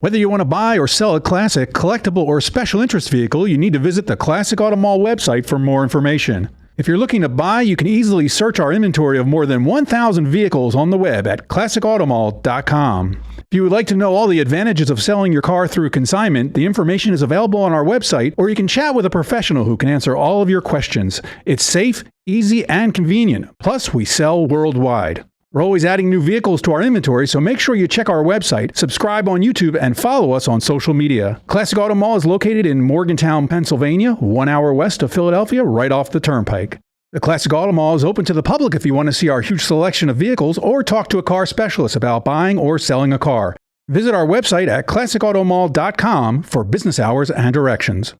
Whether you want to buy or sell a classic, collectible, or special interest vehicle, you need to visit the Classic Auto Mall website for more information. If you're looking to buy, you can easily search our inventory of more than 1,000 vehicles on the web at classicautomall.com. If you would like to know all the advantages of selling your car through consignment, the information is available on our website, or you can chat with a professional who can answer all of your questions. It's safe, easy, and convenient. Plus, we sell worldwide. We're always adding new vehicles to our inventory, so make sure you check our website, subscribe on YouTube, and follow us on social media. Classic Auto Mall is located in Morgantown, Pennsylvania, 1 hour west of Philadelphia, right off the turnpike. The Classic Auto Mall is open to the public if you want to see our huge selection of vehicles or talk to a car specialist about buying or selling a car. Visit our website at classicautomall.com for business hours and directions.